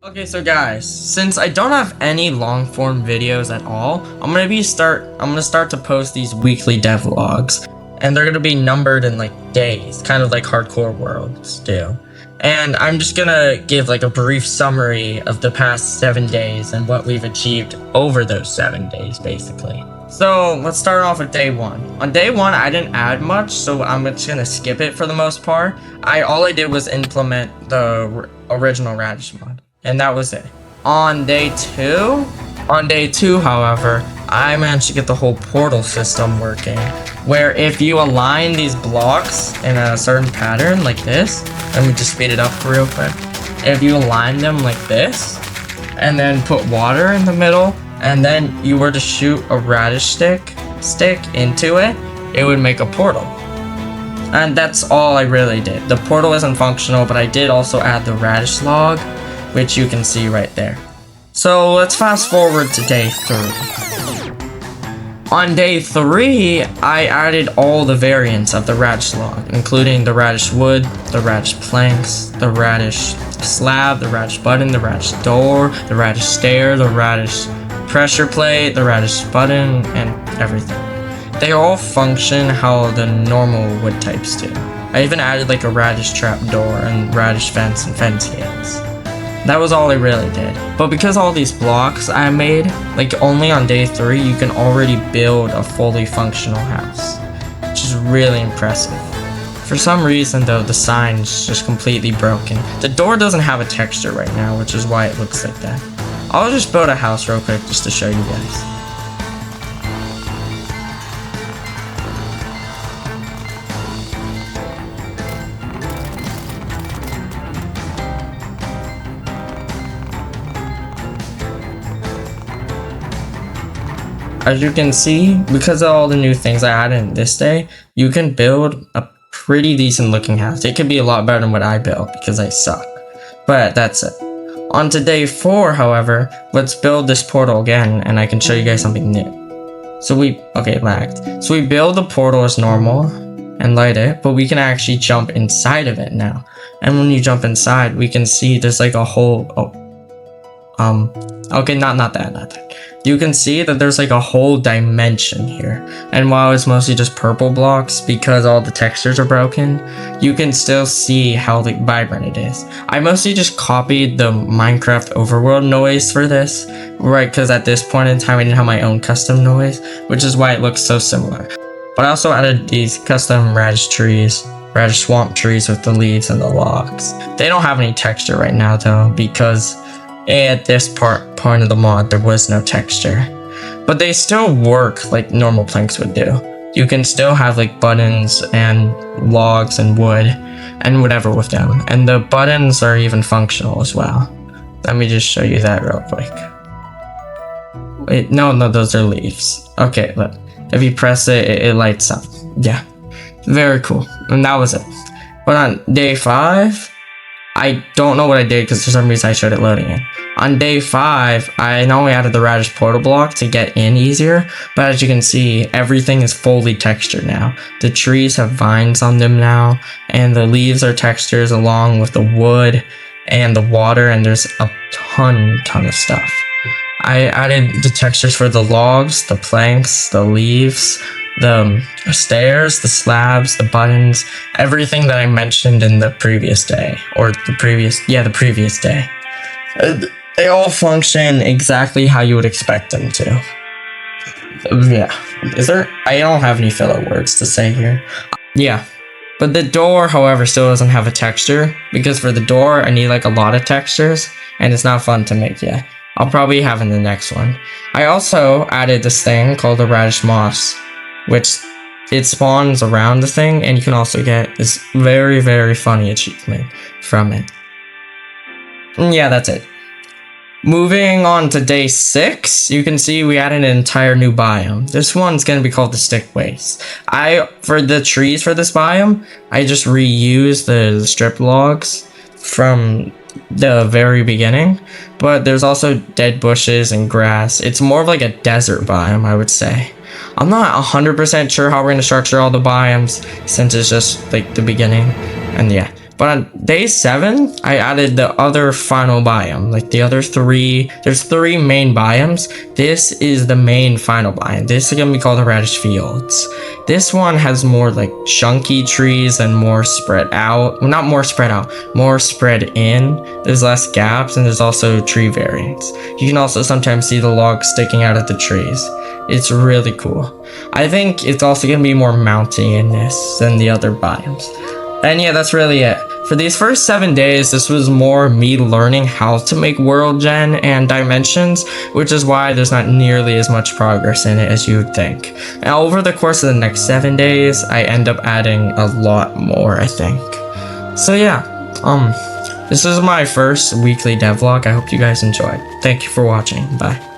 Okay, so guys, since I don't have any long form videos at all, I'm gonna start to post these weekly devlogs, and they're gonna be numbered in like days, kind of like hardcore worlds do. And I'm just gonna give like a brief summary of the past 7 days and what we've achieved over those 7 days, basically. So let's start off with day 1. On day 1, I didn't add much, so I'm just gonna skip it for the most part. All I did was implement the original Radish mod. And that was it. On day two, however, I managed to get the whole portal system working, where if you align these blocks in a certain pattern like this, let me just speed it up real quick. If you align them like this, and then put water in the middle, and then you were to shoot a radish stick into it, it would make a portal. And that's all I really did. The portal isn't functional, but I did also add the radish log, which you can see right there. So let's fast forward to day 3. On day 3, I added all the variants of the radish log, including the radish wood, the radish planks, the radish slab, the radish button, the radish door, the radish stair, the radish pressure plate, the radish button, and everything. They all function how the normal wood types do. I even added like a radish trap door and radish fence and fence gates. That was all I really did. But because all these blocks I made, like only on day 3, you can already build a fully functional house, which is really impressive. For some reason though, the sign's just completely broken. The door doesn't have a texture right now, which is why it looks like that. I'll just build a house real quick just to show you guys. As you can see, because of all the new things I added in this day, you can build a pretty decent looking house. It could be a lot better than what I built because I suck. But that's it. On to day 4, however, let's build this portal again and I can show you guys something new. lagged. So we build the portal as normal and light it, but we can actually jump inside of it now. And when you jump inside, we can see there's like a whole, not that. You can see that there's like a whole dimension here. And while it's mostly just purple blocks because all the textures are broken, you can still see how like vibrant it is. I mostly just copied the Minecraft overworld noise for this, right? Because at this point in time, I didn't have my own custom noise, which is why it looks so similar. But I also added these custom radish trees, radish swamp trees with the leaves and the logs. They don't have any texture right now though, because at this point of the mod, there was no texture. But they still work like normal planks would do. You can still have like buttons and logs and wood and whatever with them. And the buttons are even functional as well. Let me just show you that real quick. Wait, no, those are leaves. Okay, look. If you press it, it lights up. Yeah, very cool. And that was it. But on day 5, I don't know what I did because for some reason I showed it loading in. On day 5, I not only added the radish portal block to get in easier, but as you can see, everything is fully textured now. The trees have vines on them now, and the leaves are textures along with the wood and the water, and there's a ton of stuff. I added the textures for the logs, the planks, the leaves, the stairs, the slabs, the buttons, everything that I mentioned in the previous day, or the previous day. They all function exactly how you would expect them to. Yeah. I don't have any filler words to say here. Yeah. But the door, however, still doesn't have a texture, because for the door, I need like a lot of textures, and it's not fun to make yet. I'll probably have in the next one. I also added this thing called the radish moss, which it spawns around the thing, and you can also get this very, very funny achievement from it. And yeah, that's it. Moving on to day 6, you can see we added an entire new biome. This one's going to be called the stick waste. For the trees for this biome, I just reused the strip logs from the very beginning, but there's also dead bushes and grass. It's more of like a desert biome, I would say. I'm not 100% sure how we're going to structure all the biomes since it's just like the beginning, and yeah. But on day 7, I added the other final biome, like the other 3. There's 3 main biomes. This is the main final biome. This is gonna be called the Radish Fields. This one has more like chunky trees and more spread out. Well, not more spread out, more spread in. There's less gaps, and there's also tree variants. You can also sometimes see the logs sticking out of the trees. It's really cool. I think it's also gonna be more mountainous than the other biomes. And yeah, that's really it. For these first 7 days, this was more me learning how to make world gen and dimensions, which is why there's not nearly as much progress in it as you would think. Now, over the course of the next 7 days, I end up adding a lot more, I think. So yeah, this is my first weekly devlog. I hope you guys enjoyed. Thank you for watching. Bye.